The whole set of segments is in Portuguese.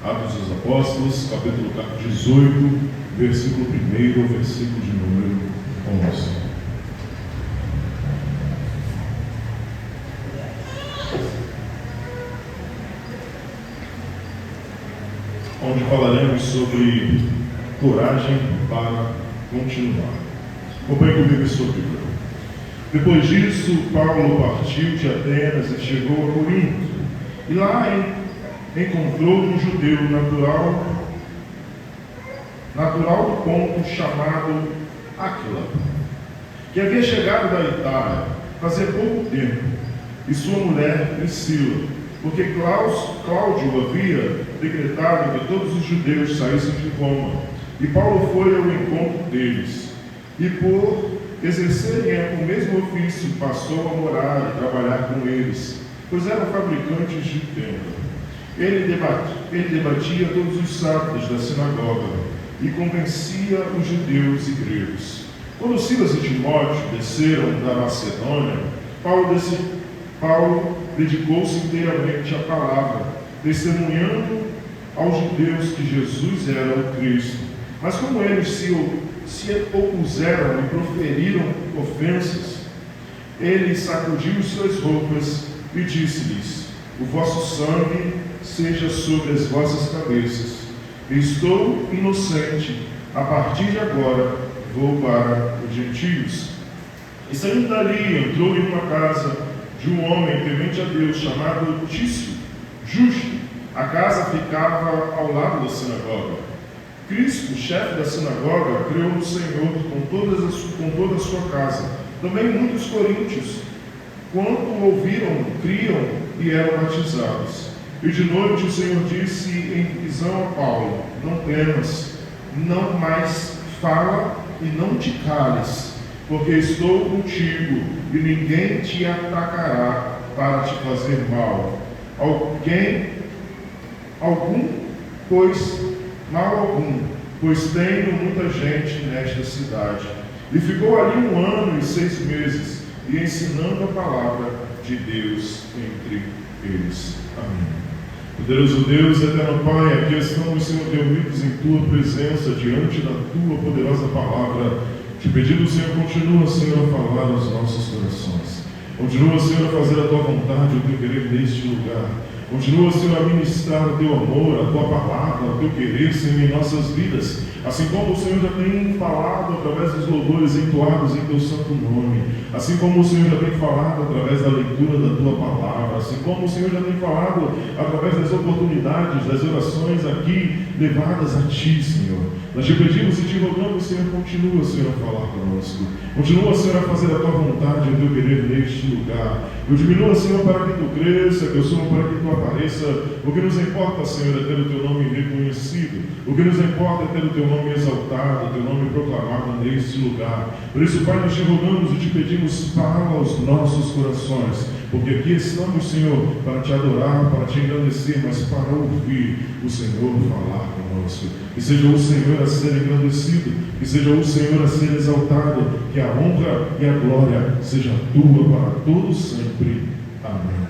Atos dos Apóstolos, capítulo 18, versículo 1 ao versículo de número 11. Onde falaremos sobre coragem para continuar. Acompanhe comigo a sua Bíblia. Depois disso, Paulo partiu de Atenas e chegou a Corinto. E lá encontrou um judeu natural do ponto chamado Áquila, que havia chegado da Itália fazia pouco tempo, e sua mulher Priscila, porque Cláudio havia decretado que todos os judeus saíssem de Roma. E Paulo foi ao encontro deles, e por exercerem o mesmo ofício, passou a morar e trabalhar com eles, pois eram fabricantes de tenda. Ele debatia todos os sábados da sinagoga e convencia os judeus e gregos. Quando Silas e Timóteo desceram da Macedônia, Paulo dedicou-se inteiramente à palavra, testemunhando aos judeus que Jesus era o Cristo. Mas como eles se opuseram e proferiram ofensas, ele sacudiu suas roupas e disse-lhes: o vosso sangue seja sobre as vossas cabeças. Estou inocente, a partir de agora vou para os gentios. E saindo dali, entrou em uma casa de um homem temente a Deus, chamado Tício, justo. A casa ficava ao lado da sinagoga. Cristo, chefe da sinagoga, creu no Senhor com toda a sua casa. Também muitos coríntios, quando ouviram, criam e eram batizados. E de noite o Senhor disse em visão a Paulo: não temas, não mais fala e não te cales, porque estou contigo e ninguém te atacará para te fazer mal. Mal algum, pois tenho muita gente nesta cidade. E ficou ali 1 ano e 6 meses, e ensinando a palavra de Deus entre eles. Amém. Poderoso Deus, eterno Pai, aqui estamos, Senhor, reunidos em Tua presença, diante da Tua poderosa palavra, te pedindo, Senhor, continua, Senhor, a falar aos nossos corações. Continua, Senhor, a fazer a Tua vontade, o Teu querer neste lugar. Continua, Senhor, a ministrar o Teu amor, a Tua palavra, o Teu querer, Senhor, em nossas vidas. Assim como o Senhor já tem falado através dos louvores entoados em Teu santo nome. Assim como o Senhor já tem falado através da leitura da Tua palavra. Assim como o Senhor já tem falado através das oportunidades, das orações aqui levadas a Ti, Senhor. Nós te pedimos e te rogamos, Senhor, continua, Senhor, a falar conosco. Continua, Senhor, a fazer a Tua vontade e o Teu querer neste lugar. Eu diminua, Senhor, para que Tu cresça, que eu suba para que Tu apareça. O que nos importa, Senhor, é ter o Teu nome reconhecido. O que nos importa é ter o Teu nome exaltado, o Teu nome proclamado neste lugar. Por isso, Pai, nós te rogamos e te pedimos, fala aos nossos corações. Porque aqui estamos, Senhor, para Te adorar, para Te engrandecer, mas para ouvir o Senhor falar conosco. Que seja o Senhor a ser engrandecido, que seja o Senhor a ser exaltado, que a honra e a glória seja Tua para todos sempre. Amém.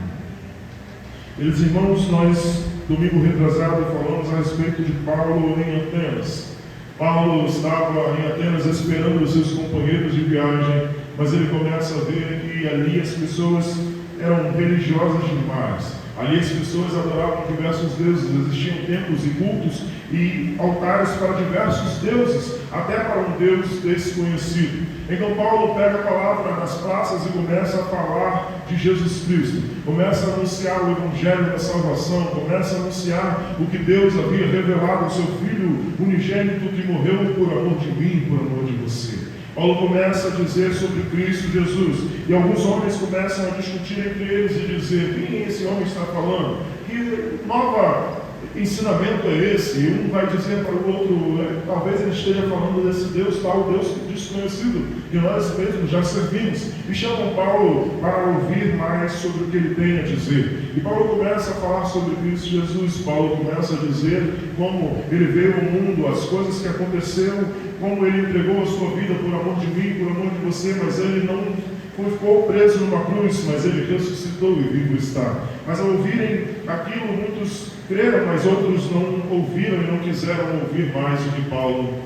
Meus irmãos, nós, domingo retrasado, falamos a respeito de Paulo em Atenas. Paulo estava em Atenas esperando os seus companheiros de viagem, mas ele começa a ver que ali as pessoas eram religiosas demais. Ali as pessoas adoravam diversos deuses, existiam templos e cultos e altares para diversos deuses, até para um Deus desconhecido. Então Paulo pega a palavra nas praças e começa a falar de Jesus Cristo, começa a anunciar o Evangelho da salvação, começa a anunciar o que Deus havia revelado ao seu Filho unigênito que morreu por amor de mim, por amor de você. Paulo começa a dizer sobre Cristo Jesus, e alguns homens começam a discutir entre eles e dizer: quem esse homem está falando? Que novo ensinamento é esse? E um vai dizer para o outro: talvez ele esteja falando desse Deus, tal Deus desconhecido, que nós mesmos já servimos. E chamam Paulo para ouvir mais sobre o que ele tem a dizer. E Paulo começa a falar sobre Cristo Jesus. Paulo começa a dizer como ele veio ao mundo, as coisas que aconteceram, como ele entregou a sua vida por amor de mim, por amor de você, mas ele não ficou preso numa cruz, mas ele ressuscitou e vivo está. Mas ao ouvirem aquilo, muitos creram, mas outros não ouviram e não quiseram ouvir mais o que Paulo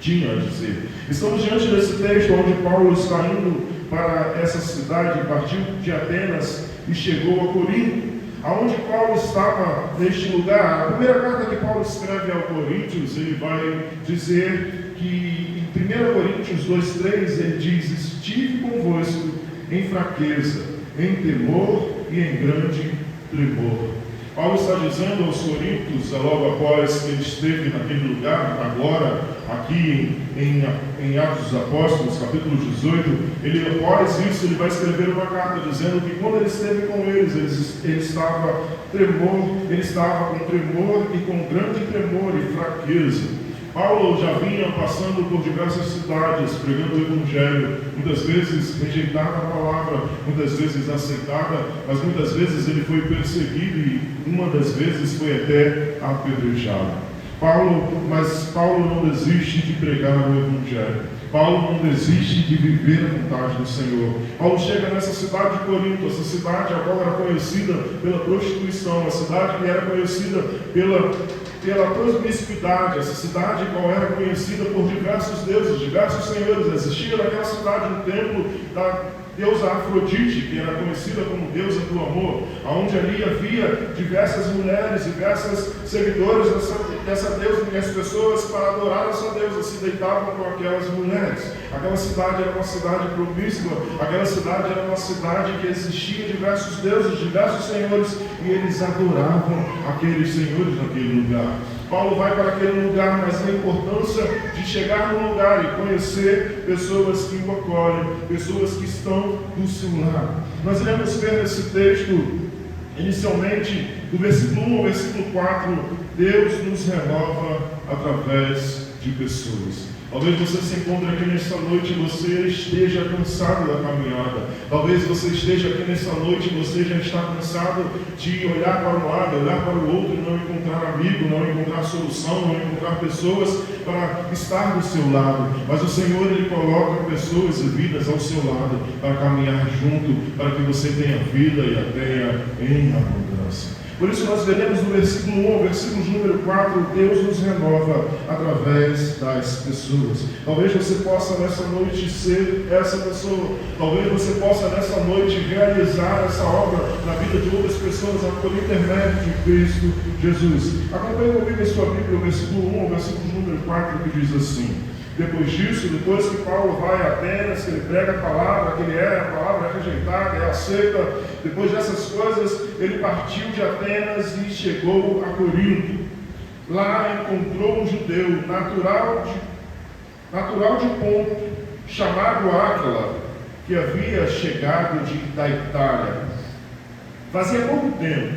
tinha a dizer. Estamos diante desse texto onde Paulo está indo para essa cidade, partiu de Atenas e chegou a Corinto, aonde Paulo estava neste lugar. A primeira carta que Paulo escreve ao Coríntios, ele vai dizer que em 1 Coríntios 2,3 ele diz: estive convosco em fraqueza, em temor e em grande tremor. Paulo está dizendo aos Coríntios, logo após que ele esteve naquele lugar, agora, aqui em Atos dos Apóstolos, capítulo 18, ele, após isso, ele vai escrever uma carta dizendo que quando ele esteve com eles, ele estava com tremor e com grande tremor e fraqueza. Paulo já vinha passando por diversas cidades, pregando o Evangelho, muitas vezes rejeitada a palavra, muitas vezes aceitada, mas muitas vezes ele foi perseguido e uma das vezes foi até apedrejado. Mas Paulo não desiste de pregar o Evangelho. Paulo não desiste de viver a vontade do Senhor. Paulo chega nessa cidade de Corinto, essa cidade agora era conhecida pela prostituição, a cidade que era conhecida pela promiscuidade, essa cidade qual era conhecida por diversos deuses, diversos senhores. Existia naquela cidade um templo da deusa Afrodite, que era conhecida como deusa do amor, onde ali havia diversas mulheres, diversas seguidores dessa deusa, e as pessoas, para adorar essa deusa, se deitavam com aquelas mulheres. Aquela cidade era uma cidade promíscua, aquela cidade era uma cidade que existia diversos deuses, diversos senhores, e eles adoravam aqueles senhores naquele lugar. Paulo vai para aquele lugar, mas a importância de chegar no lugar e conhecer pessoas que o acolhem, pessoas que estão do seu lado. Nós iremos ver nesse texto, inicialmente, do versículo 1 ao versículo 4, Deus nos renova através de pessoas. Talvez você se encontre aqui nessa noite e você esteja cansado da caminhada. Talvez você esteja aqui nessa noite e você já está cansado de olhar para um lado, olhar para o outro e não encontrar amigo, não encontrar solução, não encontrar pessoas para estar do seu lado. Mas o Senhor, Ele coloca pessoas e vidas ao seu lado para caminhar junto, para que você tenha vida e a tenha em abundância. Por isso nós veremos no versículo 1 ao versículo número 4, Deus nos renova através das pessoas. Talvez você possa nessa noite ser essa pessoa. Talvez você possa nessa noite realizar essa obra na vida de outras pessoas por intermédio de Cristo Jesus. Acompanhe comigo em sua Bíblia o versículo 1 ao versículo número 4, que diz assim: depois disso, depois que Paulo vai a Atenas, que ele prega a palavra, a palavra é rejeitada, é aceita, depois dessas coisas, ele partiu de Atenas e chegou a Corinto. Lá encontrou um judeu, natural de Ponto, chamado Áquila, que havia chegado da Itália. Fazia pouco tempo,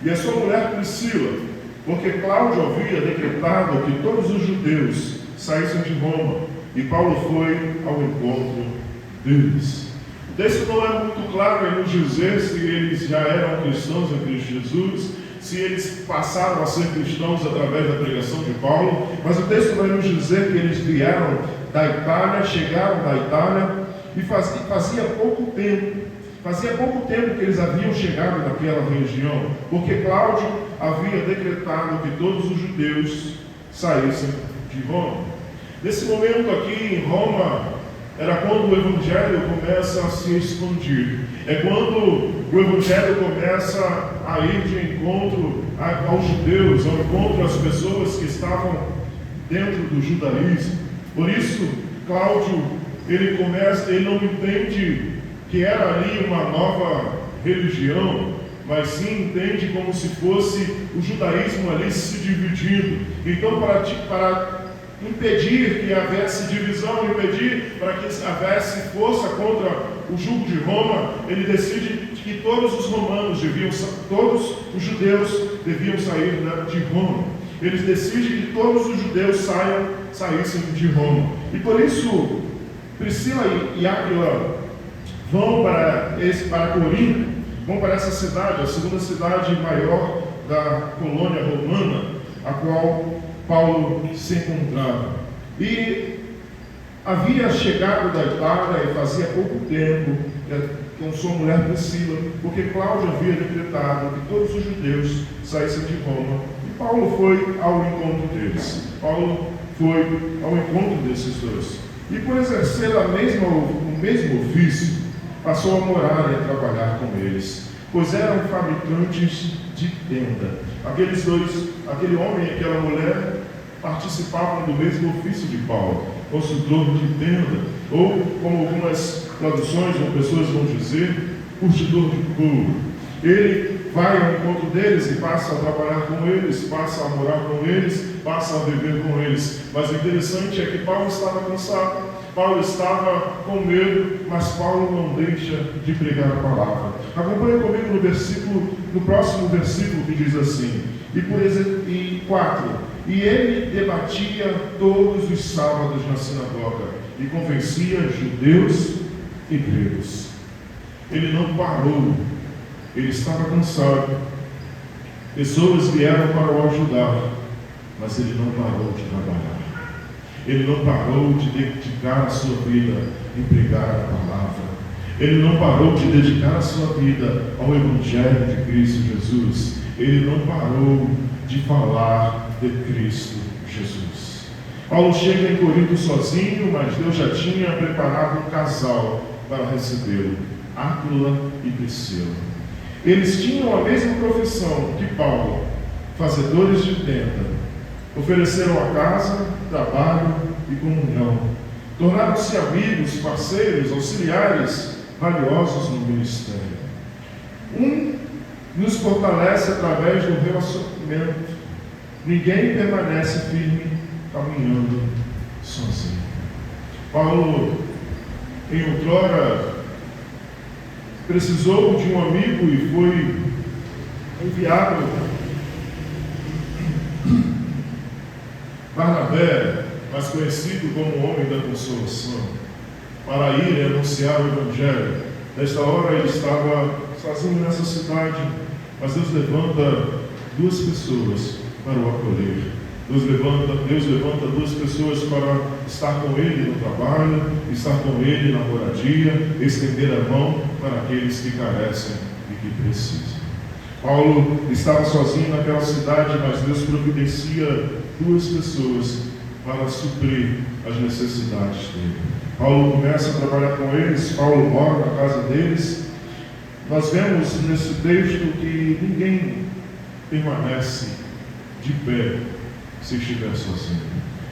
e a sua mulher Priscila, porque Cláudio havia decretado que todos os judeus saíssem de Roma, e Paulo foi ao encontro deles. O texto não é muito claro em nos dizer se eles já eram cristãos em Cristo Jesus, se eles passaram a ser cristãos através da pregação de Paulo, mas o texto vai nos dizer que eles vieram da Itália, chegaram da Itália, e fazia pouco tempo que eles haviam chegado naquela região, porque Cláudio havia decretado que todos os judeus saíssem de Roma. Nesse momento aqui em Roma, era quando o Evangelho começa a se expandir. É quando o Evangelho começa a ir de encontro aos judeus, ao encontro às pessoas que estavam dentro do judaísmo. Por isso, Cláudio, ele não entende que era ali uma nova religião, mas sim entende como se fosse o judaísmo ali se dividindo. Então, para impedir que houvesse divisão, impedir para que houvesse força contra o jugo de Roma, ele decide que todos os judeus deviam sair de Roma. Eles decidem que todos os judeus saíssem de Roma. E por isso, Priscila e Áquila vão para Corinto, vão para essa cidade, a segunda cidade maior da colônia romana, a qual Paulo se encontrava. E havia chegado da Itália, e fazia pouco tempo com sua mulher Priscila, porque Cláudio havia decretado que todos os judeus saíssem de Roma. E Paulo foi ao encontro deles. Paulo foi ao encontro desses dois. E por exercer o mesmo ofício, passou a morar e a trabalhar com eles, pois eram fabricantes de tenda. Aquele homem e aquela mulher participavam do mesmo ofício de Paulo, construtor de tenda, ou, como algumas traduções ou pessoas vão dizer, curtidor de couro. Ele vai ao encontro deles e passa a trabalhar com eles, passa a morar com eles, passa a viver com eles. Mas o interessante é que Paulo estava cansado, Paulo estava com medo, mas Paulo não deixa de pregar a palavra. Acompanhe comigo no próximo versículo, que diz assim, e 4. E ele debatia todos os sábados na sinagoga e convencia judeus e gregos. Ele não parou, ele estava cansado. Pessoas vieram para o ajudar, mas ele não parou de trabalhar. Ele não parou de dedicar a sua vida em pregar a palavra. Ele não parou de dedicar a sua vida ao Evangelho de Cristo Jesus. Ele não parou de falar de Cristo Jesus. Paulo chega em Corinto sozinho, mas Deus já tinha preparado um casal para recebê-lo, Áquila e Priscila. Eles tinham a mesma profissão que Paulo, fazedores de tenda. Ofereceram a casa, trabalho e comunhão. Tornaram-se amigos, parceiros, auxiliares, valiosos no ministério. Um nos fortalece através do relacionamento. Ninguém permanece firme caminhando sozinho. Paulo, em outrora, precisou de um amigo e foi enviado Barnabé, mais conhecido como o homem da consolação, para ir anunciar o Evangelho. Nesta hora ele estava sozinho nessa cidade, mas Deus levanta duas pessoas para o acolher. Deus levanta duas pessoas para estar com ele no trabalho, estar com ele na moradia, estender a mão para aqueles que carecem e que precisam. Paulo estava sozinho naquela cidade, mas Deus providencia duas pessoas para suprir as necessidades dele. Paulo começa a trabalhar com eles, Paulo mora na casa deles. Nós vemos nesse texto que ninguém permanece de pé se estiver sozinho.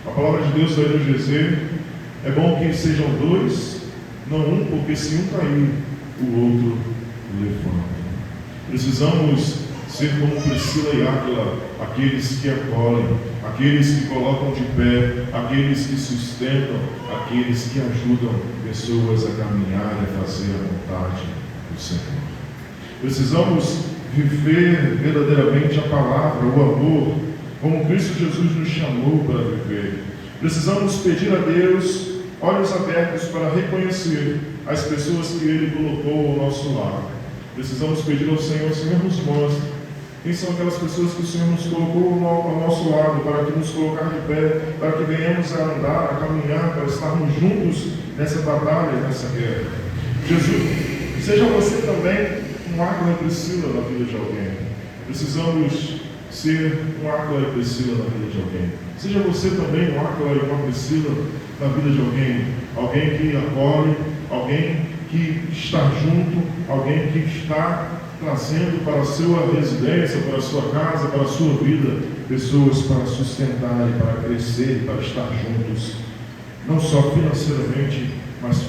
A palavra de Deus vai nos dizer: é bom que sejam dois, não um, porque se um cair, o outro levanta. Precisamos ser como Priscila e Áquila, aqueles que acolhem, aqueles que colocam de pé, aqueles que sustentam, aqueles que ajudam pessoas a caminhar e a fazer a vontade do Senhor. Precisamos viver verdadeiramente a palavra, o amor, como Cristo Jesus nos chamou para viver. Precisamos pedir a Deus olhos abertos para reconhecer as pessoas que Ele colocou ao nosso lado. Precisamos pedir ao Senhor: Senhor, nos mostre quem são aquelas pessoas que o Senhor nos colocou ao nosso lado, para que nos colocar de pé, para que venhamos a andar, a caminhar, para estarmos juntos nessa batalha, nessa guerra. Jesus, seja você também um Áquila e Priscila na vida de alguém. Precisamos ser um Áquila e Priscila na vida de alguém. Seja você também um Áquila e uma Priscila na vida de alguém. Alguém que acolhe, alguém que está junto, alguém que está trazendo para a sua residência, para a sua casa, para a sua vida, pessoas para sustentar e para crescer, para estar juntos, não só financeiramente, mas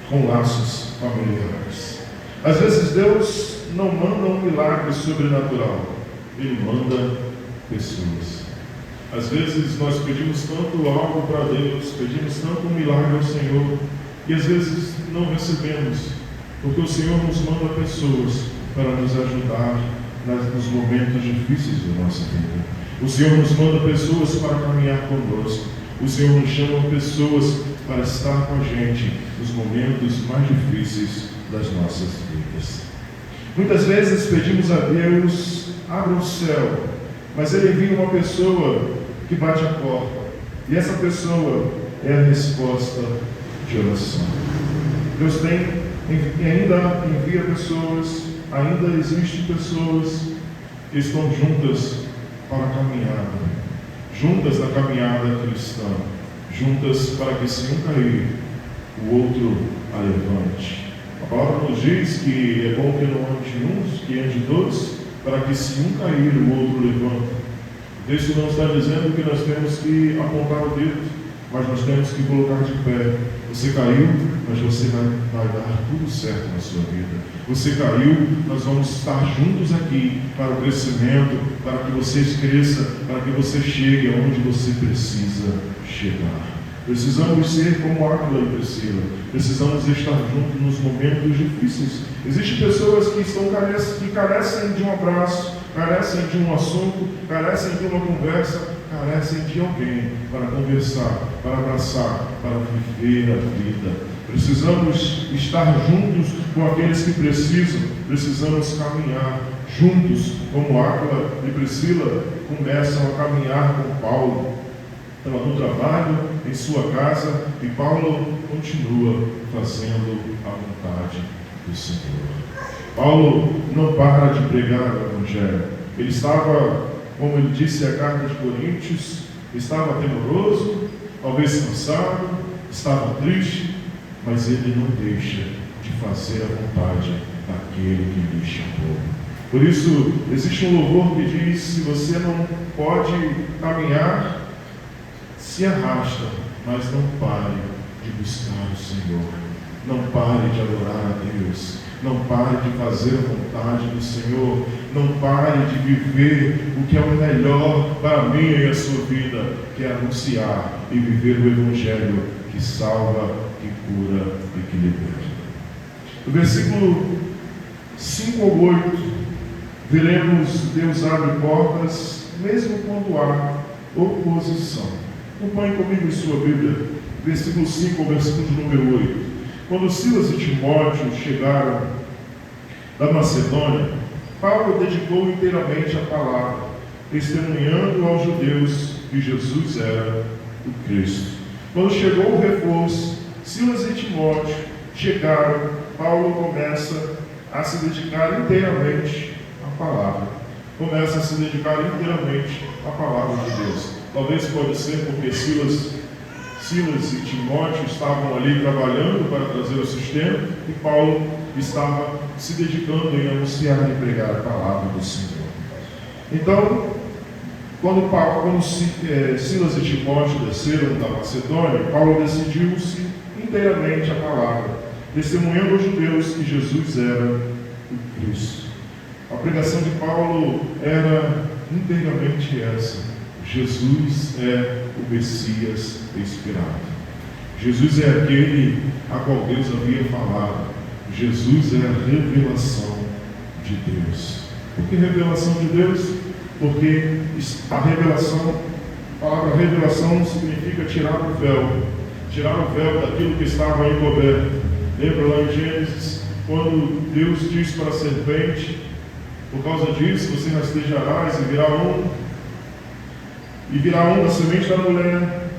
com laços familiares. Às vezes Deus não manda um milagre sobrenatural, Ele manda pessoas. Às vezes nós pedimos tanto algo para Deus, pedimos tanto um milagre ao Senhor, e às vezes não recebemos, porque o Senhor nos manda pessoas para nos ajudar nos momentos difíceis da nossa vida. O Senhor nos manda pessoas para caminhar conosco. O Senhor nos chama pessoas para estar com a gente nos momentos mais difíceis das nossas vidas. Muitas vezes pedimos a Deus: abra o céu, mas Ele envia uma pessoa que bate a porta, e essa pessoa é a resposta de oração. Deus ainda envia pessoas, ainda existem pessoas que estão juntas para a caminhada, juntas na caminhada cristã, juntas para que se um cair, o outro a levante. A palavra nos diz que é bom que não ande uns, que ande dois, para que se um cair, o outro levante. O texto não está dizendo que nós temos que apontar o dedo, mas nós temos que colocar de pé. Você caiu, mas você vai dar tudo certo na sua vida. Você caiu, nós vamos estar juntos aqui para o crescimento, para que vocês cresçam, para que você chegue aonde você precisa chegar. Precisamos ser como Áquila e Priscila. Precisamos estar juntos nos momentos difíceis. Existem pessoas que carecem de um abraço, carecem de um assunto, carecem de uma conversa, carecem de alguém para conversar, para abraçar, para viver a vida. Precisamos estar juntos com aqueles que precisam. Precisamos caminhar juntos, como Áquila e Priscila começam a caminhar com Paulo. No trabalho, em sua casa, e Paulo continua fazendo a vontade do Senhor. Paulo não para de pregar o Evangelho. Ele estava, como ele disse a carta de Coríntios, estava temoroso, talvez cansado, estava triste, mas ele não deixa de fazer a vontade daquele que lhe chamou. Por isso, existe um louvor que diz: se você não pode caminhar, se arrasta, mas não pare de buscar o Senhor. Não pare de adorar a Deus. Não pare de fazer a vontade do Senhor. Não pare de viver o que é o melhor para a minha e a sua vida, que é anunciar e viver o Evangelho que salva, que cura e que liberta. No versículo 5 ou 8, veremos Deus abre portas, mesmo quando há oposição. Acompanhe comigo em sua Bíblia, versículo 5 ao versículo de número 8. Quando Silas e Timóteo chegaram da Macedônia, Paulo dedicou inteiramente a palavra, testemunhando aos judeus que Jesus era o Cristo. Quando chegou o reforço, Silas e Timóteo chegaram, Paulo começa a se dedicar inteiramente à palavra. Começa a se dedicar inteiramente à palavra de Deus. Talvez pode ser porque Silas e Timóteo estavam ali trabalhando para trazer o sustento, e Paulo estava se dedicando em anunciar e pregar a palavra do Senhor. Então, quando Silas e Timóteo desceram da Macedônia, Paulo decidiu-se inteiramente a palavra, testemunhando aos judeus que Jesus era o Cristo. A pregação de Paulo era inteiramente essa: Jesus é o Messias esperado. Jesus é aquele a qual Deus havia falado. Jesus é a revelação de Deus. Por que revelação de Deus? Porque a palavra revelação significa tirar o véu daquilo que estava encoberto. Lembra lá em Gênesis, quando Deus diz para a serpente: por causa disso você rastejarás e virá um da semente da mulher,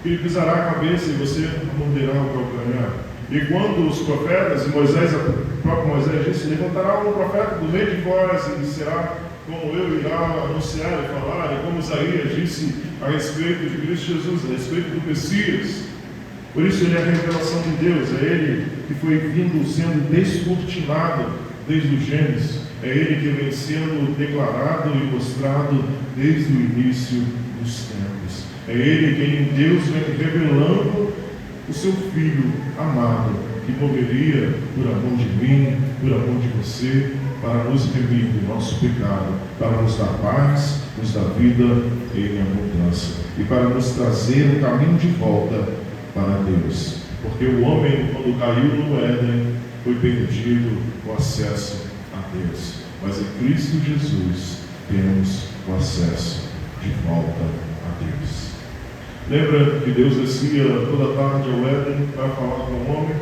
que lhe pisará a cabeça e você morderá o calcanhar. E quando os profetas, e o próprio Moisés disse: levantará um profeta do meio de vós, e será como eu, irá anunciar e falar, e como Isaías disse a respeito de Cristo Jesus, a respeito do Messias. Por isso ele é a revelação de Deus, é ele que foi sendo descortinado desde o Gênesis, é ele que vem sendo declarado e mostrado desde o início dos tempos. É ele quem Deus vem revelando o seu Filho amado, que morreria por amor de mim, por amor de você, para nos remir do nosso pecado, para nos dar paz, nos dar vida em abundância, e para nos trazer um caminho de volta para Deus. Porque o homem, quando caiu no Éden, foi perdido o acesso a Deus. Mas em Cristo Jesus temos o acesso de volta a Deus. Lembra que Deus descia toda tarde ao Éden para falar com o homem?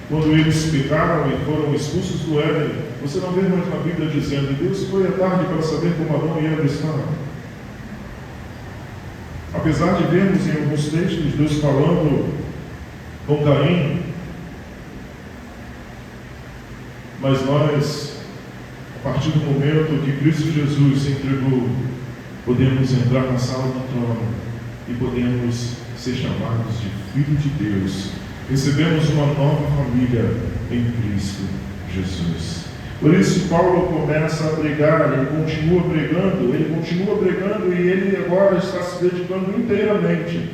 Quando eles pecaram e foram expulsos do Éden, você não vê mais na Bíblia dizendo: Deus foi à tarde para saber como Adão e Eva estavam. Apesar de vermos em alguns textos Deus falando com Caim, mas nós, a partir do momento que Cristo Jesus se entregou, podemos entrar na sala do trono e podemos ser chamados de Filho de Deus. Recebemos uma nova família em Cristo Jesus. Por isso Paulo começa a pregar, ele continua pregando e ele agora está se dedicando inteiramente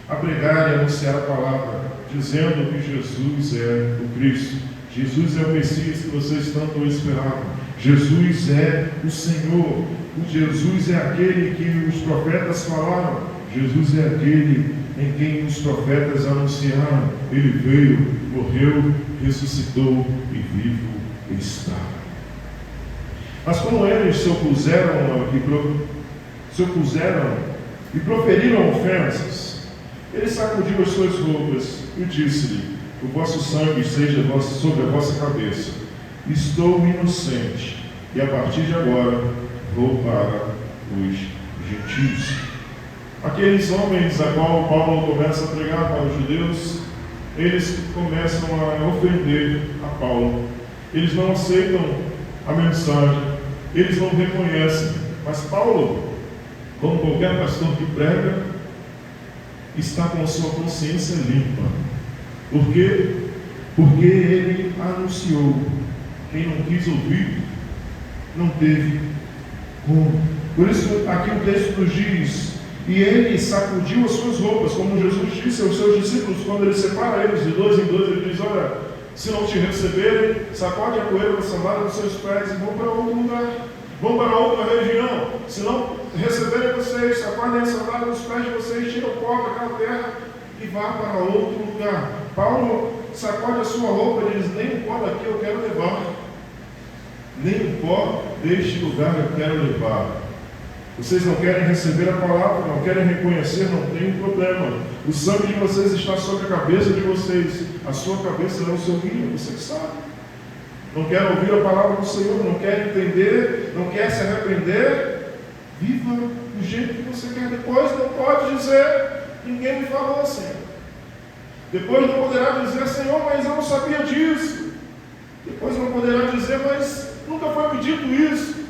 a pregar e anunciar a palavra, dizendo que Jesus é o Cristo, Jesus é o Messias que vocês tanto esperavam, Jesus é o Senhor, Jesus é aquele que os profetas falaram, Jesus é aquele em quem os profetas anunciaram. Ele veio, morreu, ressuscitou e vivo está. Mas como eles se opuseram e proferiram ofensas, ele sacudiu as suas roupas e disse-lhe: o vosso sangue seja sobre a vossa cabeça. Estou inocente, e a partir de agora vou para os gentios. Aqueles homens a qual Paulo começa a pregar para os judeus, eles começam a ofender a Paulo. Eles não aceitam a mensagem, eles não reconhecem. Mas Paulo, como qualquer pastor que prega, está com a sua consciência limpa. Por quê? Porque ele anunciou. Quem não quis ouvir, não teve como. Por isso, aqui o texto nos diz: e ele sacudiu as suas roupas, como Jesus disse aos seus discípulos, quando ele separa eles de dois em dois, ele diz: olha, se não te receberem, sacode a poeira da sandália dos seus pés e vão para outro lugar, vão para outra região. Se não receberem vocês, sacodem a sandália dos pés de vocês, tiram o pó daquela terra e vá para outro lugar. Paulo sacode a sua roupa e diz: nem o pó daqui eu quero levar, nem o pó deste lugar eu quero levar. Vocês não querem receber a palavra, não querem reconhecer, não tem problema. O sangue de vocês está sobre a cabeça de vocês. A sua cabeça é o seu guia, você que sabe. Não quer ouvir a palavra do Senhor, não quer entender, não quer se arrepender. Viva do jeito que você quer. Depois não pode dizer: ninguém me falou assim. Depois não poderá dizer: Senhor, mas eu não sabia disso. Depois não poderá dizer: mas nunca foi me dito isso.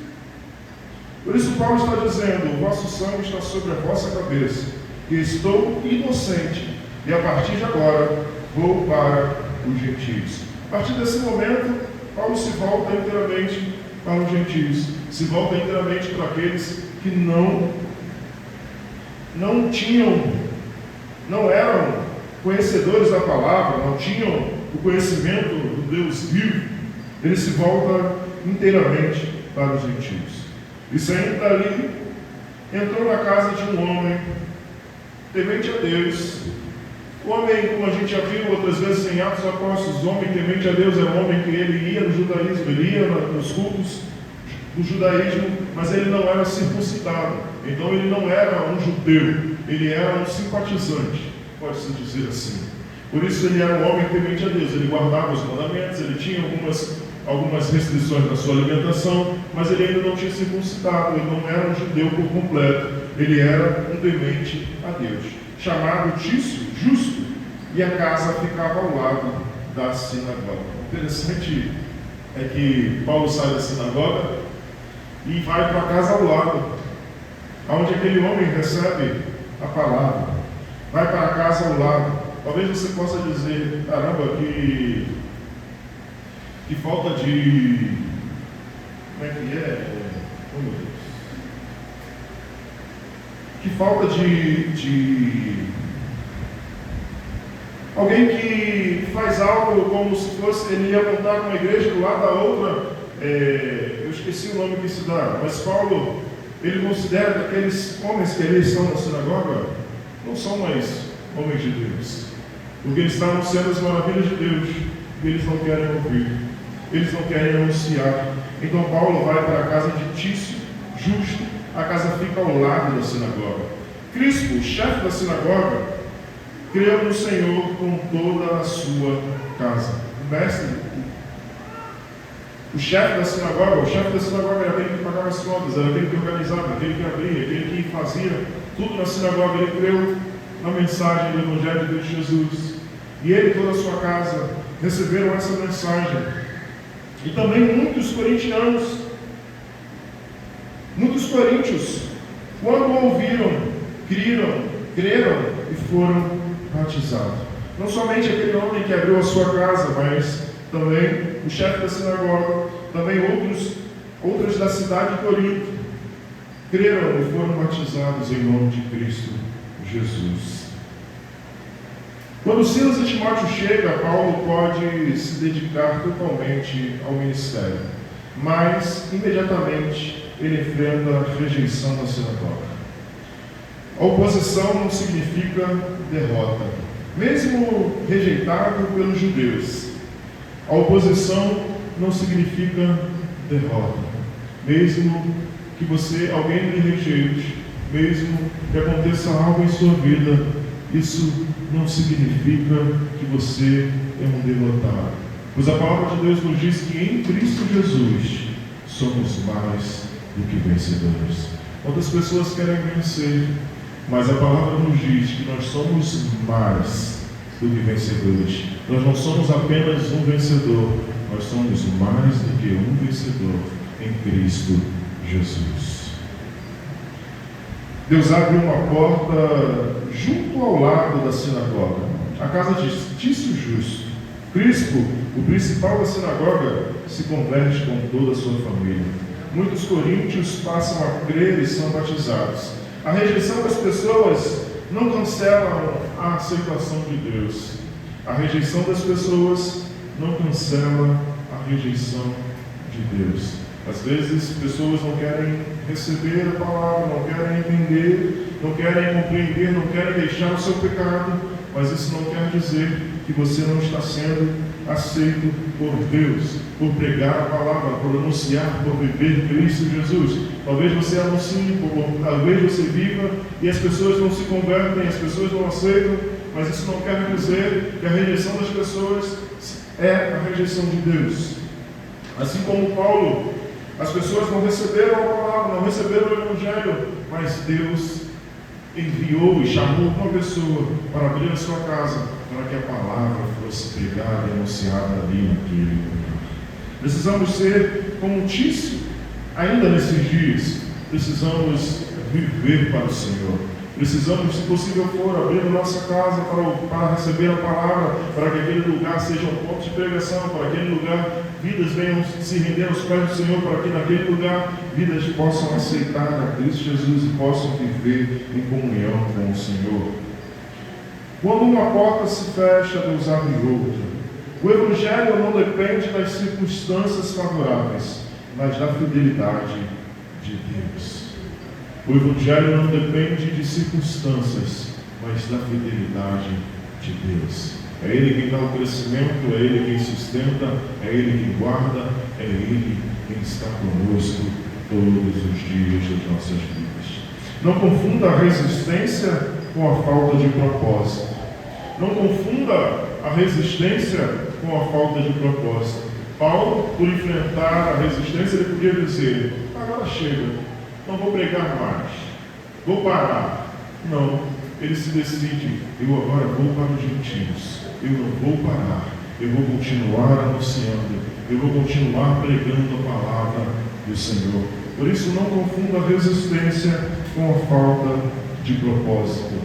Por isso Paulo está dizendo: o vosso sangue está sobre a vossa cabeça, e estou inocente, e a partir de agora vou para os gentios. A partir desse momento, Paulo se volta inteiramente para os gentios, se volta inteiramente para aqueles que não eram conhecedores da palavra, não tinham o conhecimento do Deus vivo. Ele se volta inteiramente para os gentios. E saindo dali, entrou na casa de um homem temente a Deus. O homem, como a gente já viu outras vezes em Atos Apóstolos, o homem temente a Deus era um homem que ele ia no judaísmo, ele ia nos cultos do judaísmo, mas ele não era circuncidado. Então ele não era um judeu, ele era um simpatizante, pode-se dizer assim. Por isso ele era um homem temente a Deus, ele guardava os mandamentos, ele tinha algumas restrições na sua alimentação, mas ele ainda não tinha circuncidado, ele não era um judeu por completo, ele era um temente a Deus, chamado Tício, justo, e a casa ficava ao lado da sinagoga. O interessante é que Paulo sai da sinagoga e vai para a casa ao lado, onde aquele homem recebe a palavra. Vai para a casa ao lado. Talvez você possa dizer: caramba, que falta de... Como é que é? Oh, meu Deus. Que falta de alguém que faz algo como se fosse, ele ia montar uma igreja do lado da outra. Eu esqueci o nome que se dá, mas Paulo, ele considera que aqueles homens que ali estão na sinagoga não são mais homens de Deus, porque eles estão anunciando as maravilhas de Deus e eles não querem ouvir, eles não querem anunciar. Então Paulo vai para a casa de Tício, justo. A casa fica ao lado da sinagoga. Crispo, o chefe da sinagoga, creu no Senhor com toda a sua casa. O mestre, o chefe da sinagoga era aquele que pagava as contas, era aquele que organizava, aquele que abria, aquele que fazia tudo na sinagoga. Ele creu na mensagem do Evangelho de Jesus. E ele e toda a sua casa receberam essa mensagem. E também muitos coríntios, quando ouviram, creram e foram batizados. Não somente aquele homem que abriu a sua casa, mas também o chefe da sinagoga, também outros da cidade de Corinto, creram e foram batizados em nome de Cristo Jesus. Quando Silas e Timóteo chegam, Paulo pode se dedicar totalmente ao ministério, mas imediatamente ele enfrenta a rejeição da sinagoga. A oposição não significa derrota, mesmo rejeitado pelos judeus. A oposição não significa derrota, mesmo que alguém lhe rejeite, mesmo que aconteça algo em sua vida, isso não significa que você é um derrotado. Pois a palavra de Deus nos diz que em Cristo Jesus somos mais do que vencedores. Outras pessoas querem vencer, mas a palavra nos diz que nós somos mais do que vencedores. Nós não somos apenas um vencedor, nós somos mais do que um vencedor em Cristo Jesus. Deus abre uma porta junto ao lado da sinagoga, a casa de Tício Justo. Crispo, o principal da sinagoga, se converte com toda a sua família. Muitos coríntios passam a crer e são batizados. A rejeição das pessoas não cancela a aceitação de Deus. A rejeição das pessoas não cancela a rejeição de Deus. Às vezes, pessoas não querem receber a palavra, não querem entender, não querem compreender, não querem deixar o seu pecado, mas isso não quer dizer que você não está sendo aceito por Deus, por pregar a palavra, por anunciar, por viver Cristo Jesus. Talvez você anuncie, talvez você viva e as pessoas não se convertem, as pessoas não aceitam, mas isso não quer dizer que a rejeição das pessoas é a rejeição de Deus. Assim como Paulo, as pessoas não receberam a palavra, não receberam o Evangelho, mas Deus enviou e chamou uma pessoa para abrir a sua casa, para que a palavra fosse pregada e anunciada ali naquele lugar. Precisamos ser como Tício, ainda nesses dias, precisamos viver para o Senhor. Precisamos, se possível for, abrir a nossa casa para receber a palavra, para que aquele lugar seja um ponto de pregação, para aquele lugar vidas venham se render aos pés do Senhor, para que naquele lugar vidas possam aceitar a Cristo Jesus e possam viver em comunhão com o Senhor. Quando uma porta se fecha, Deus abre outra. O Evangelho não depende das circunstâncias favoráveis, mas da fidelidade de Deus. O Evangelho não depende de circunstâncias, mas da fidelidade de Deus. É Ele quem dá o crescimento, é Ele quem sustenta, é Ele quem guarda, é Ele quem está conosco todos os dias das nossas vidas. Não confunda a resistência com a falta de propósito. Não confunda a resistência com a falta de propósito. Paulo, por enfrentar a resistência, ele podia dizer: agora chega, não vou pregar mais, vou parar. Não, ele se decide: eu agora vou para os gentios, eu não vou parar, eu vou continuar anunciando, eu vou continuar pregando a palavra do Senhor. Por isso, não confunda a resistência com a falta de propósito.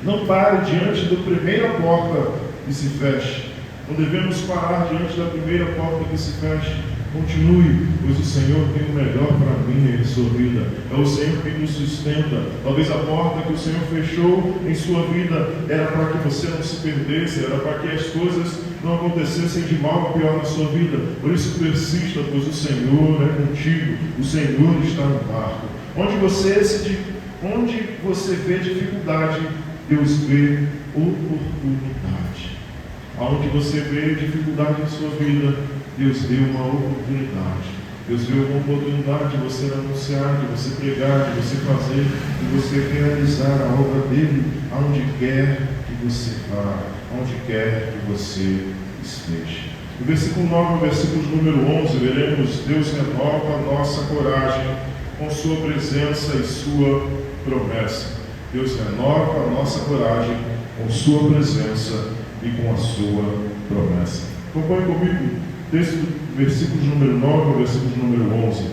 Não pare diante da primeira porta que se feche. Não devemos parar diante da primeira porta que se feche. Continue, pois o Senhor tem o melhor para mim e em sua vida. É o Senhor quem nos sustenta. Talvez a porta que o Senhor fechou em sua vida era para que você não se perdesse, era para que as coisas não acontecessem de mal a pior na sua vida. Por isso persista, pois o Senhor é contigo. O Senhor está no barco. Onde você vê dificuldade, Deus vê oportunidade. Onde você vê dificuldade em sua vida, Deus vê uma oportunidade. Deus vê uma oportunidade de você anunciar, de você pregar, de você fazer, de você realizar a obra dele, aonde quer que você vá, aonde quer que você esteja. No versículo 9 ao versículo número 11, veremos: Deus renova a nossa coragem com sua presença e sua promessa. Deus renova a nossa coragem com sua presença e com a sua promessa. Acompanhe comigo texto, versículo número 9 ao versículo número 11,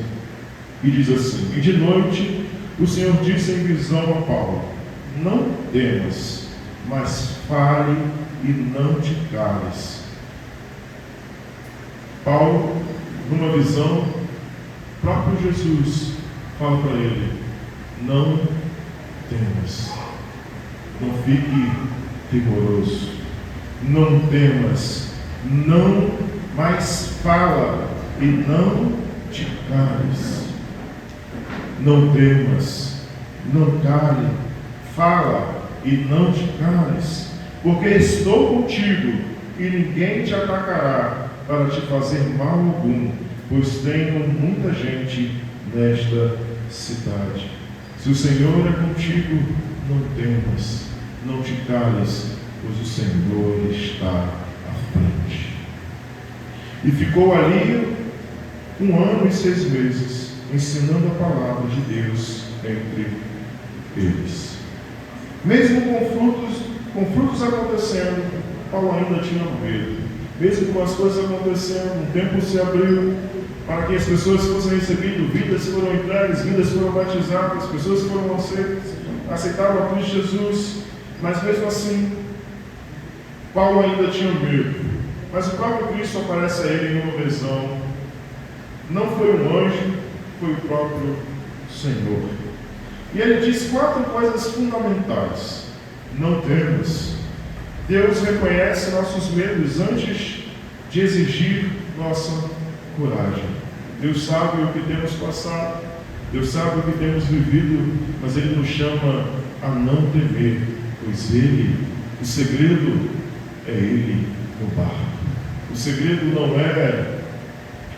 e diz assim: E de noite o Senhor disse em visão a Paulo: Não temas, mas fale e não te cales. Paulo, numa visão, próprio Jesus fala para ele: não temas, não fique rigoroso, não temas, não, mas fala e não te cales. Não temas, não cale, fala e não te cales, porque estou contigo e ninguém te atacará para te fazer mal algum, pois tenho muita gente nesta cidade. Se o Senhor é contigo, não temas, não te cales, pois o Senhor está à frente. E ficou ali 1 ano e 6 meses, ensinando a palavra de Deus entre eles. Mesmo com frutos acontecendo, Paulo ainda tinha medo. Mesmo com as coisas acontecendo, um tempo se abriu para que as pessoas fossem recebidas, vidas foram entregues, vidas foram batizadas, as pessoas foram aceitaram a Cristo Jesus, mas mesmo assim, Paulo ainda tinha medo. Mas o próprio Cristo aparece a ele em uma visão. Não foi um anjo, foi o próprio Senhor. E ele diz 4 coisas fundamentais. Não temas. Deus reconhece nossos medos antes de exigir nossa coragem. Deus sabe o que temos passado, Deus sabe o que temos vivido, mas Ele nos chama a não temer, pois o segredo é Ele no barco. O segredo não é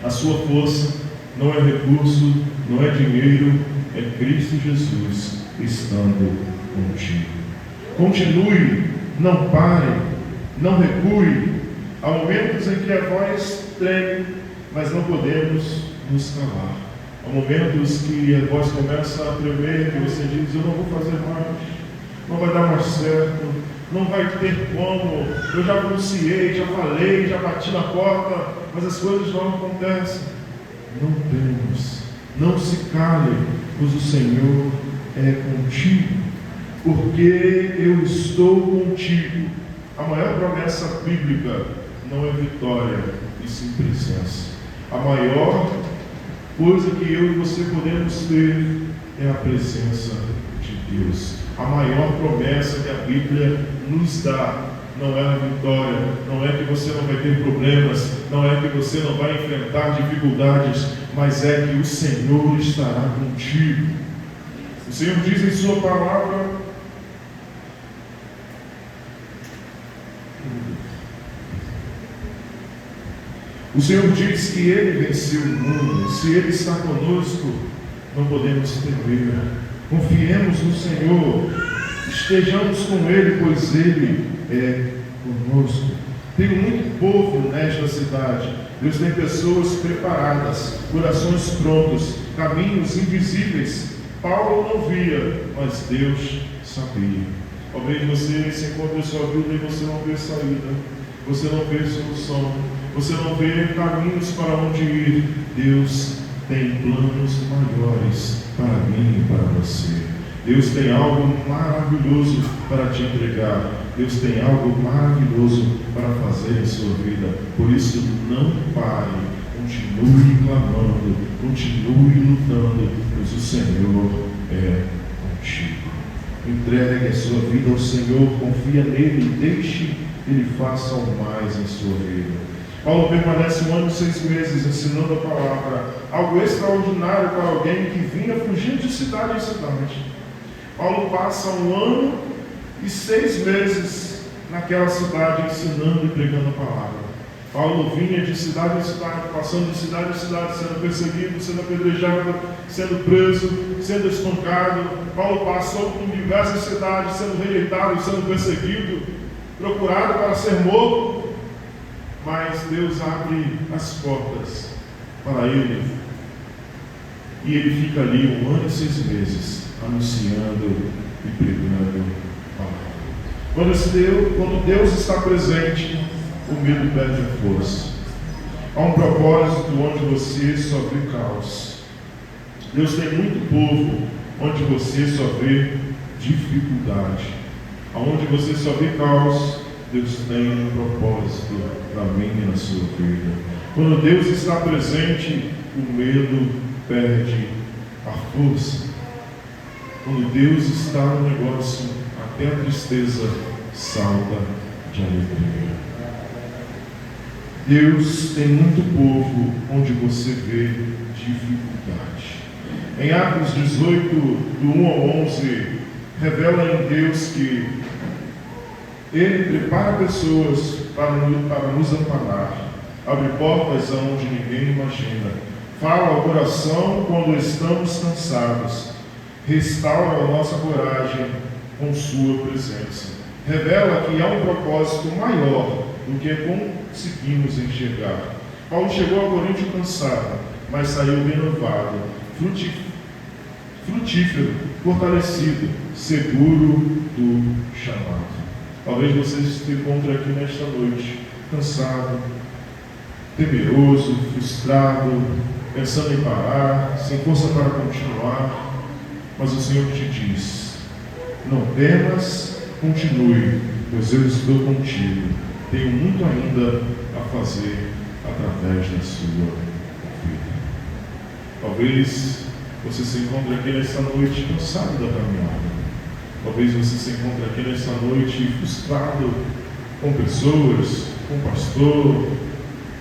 a sua força, não é recurso, não é dinheiro, é Cristo Jesus estando contigo. Continue, não pare, não recue. Há momentos em que a voz treme, mas não podemos nos calar. Há momentos que a voz começa a tremer, que você diz: eu não vou fazer mais, não vai dar mais certo, não vai ter como, eu já anunciei, já falei, já bati na porta, mas as coisas não acontecem. Não temas, não se cale, pois o Senhor é contigo, porque eu estou contigo. A maior promessa bíblica não é vitória, e sim presença. A maior coisa que eu e você podemos ter é a presença de Deus. A maior promessa que a Bíblia nos dá não é a vitória, não é que você não vai ter problemas, não é que você não vai enfrentar dificuldades, mas é que o Senhor estará contigo. O Senhor diz em sua palavra: o Senhor diz que Ele venceu o mundo. Se Ele está conosco, não podemos temer. Confiemos no Senhor, estejamos com Ele, pois Ele é conosco. Tem muito povo nesta cidade. Deus tem pessoas preparadas, corações prontos, caminhos invisíveis. Paulo não via, mas Deus sabia. Talvez você se encontre em sua vida e você não vê saída, você não vê solução, você não vê caminhos para onde ir. Deus tem planos maiores para mim e para você. Deus tem algo maravilhoso para te entregar. Deus tem algo maravilhoso para fazer em sua vida. Por isso, não pare. Continue clamando. Continue lutando, pois o Senhor é contigo. Entregue a sua vida ao Senhor. Confia nele. Deixe Ele faça o mais em sua vida. Paulo permanece 1 ano e 6 meses ensinando a palavra, algo extraordinário para alguém que vinha fugindo de cidade em cidade. Paulo passa 1 ano e 6 meses naquela cidade ensinando e pregando a palavra. Paulo vinha de cidade em cidade, passando de cidade em cidade, sendo perseguido, sendo apedrejado, sendo preso, sendo espancado. Paulo passou por diversas cidades, sendo rejeitado, sendo perseguido, procurado para ser morto. Mas Deus abre as portas para ele, e ele fica ali 1 ano e 6 meses, anunciando e pregando a palavra. Quando Deus está presente, o medo perde a força. Há um propósito onde você só vê caos. Deus tem muito povo onde você só vê dificuldade. Aonde você só vê caos, Deus tem um propósito na minha e na sua vida. Quando Deus está presente, o medo perde a força. Quando Deus está no negócio, até a tristeza salta de alegria. Deus tem muito povo onde você vê dificuldade. Em Atos 18, do 1 ao 11, revela em Deus que Ele prepara pessoas para nos amparar, abre portas aonde ninguém imagina, fala ao coração quando estamos cansados, restaura a nossa coragem com sua presença. Revela que há um propósito maior do que conseguimos enxergar. Paulo chegou a Corinto cansado, mas saiu renovado, frutífero, fortalecido, seguro do chamado. Talvez você se encontre aqui nesta noite, cansado, temeroso, frustrado, pensando em parar, sem força para continuar, mas o Senhor te diz: não temas, continue, pois eu estou contigo. Tenho muito ainda a fazer através da sua vida. Talvez você se encontre aqui nesta noite cansado da caminhada. Talvez você se encontre aqui nesta noite frustrado com pessoas, com pastor,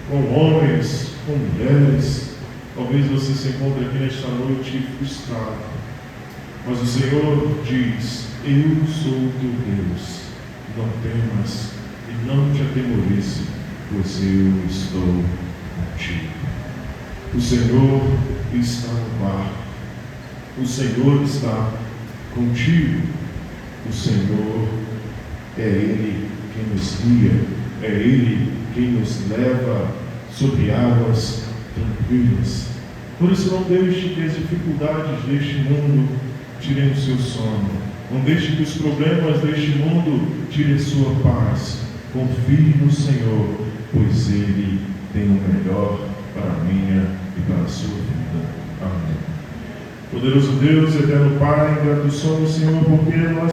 com homens, com mulheres. Talvez você se encontre aqui nesta noite frustrado. Mas o Senhor diz: eu sou teu Deus, não temas e não te atemorize, pois eu estou contigo. O Senhor está no barco, o Senhor está contigo, o Senhor é Ele quem nos guia, é Ele quem nos leva sobre águas tranquilas. Por isso, não deixe que as dificuldades deste mundo tirem o seu sono. Não deixe que os problemas deste mundo tirem sua paz. Confie no Senhor, pois Ele tem o melhor para a minha e para a sua vida. Amém. Poderoso Deus, eterno Pai, grato somos, Senhor, porque nós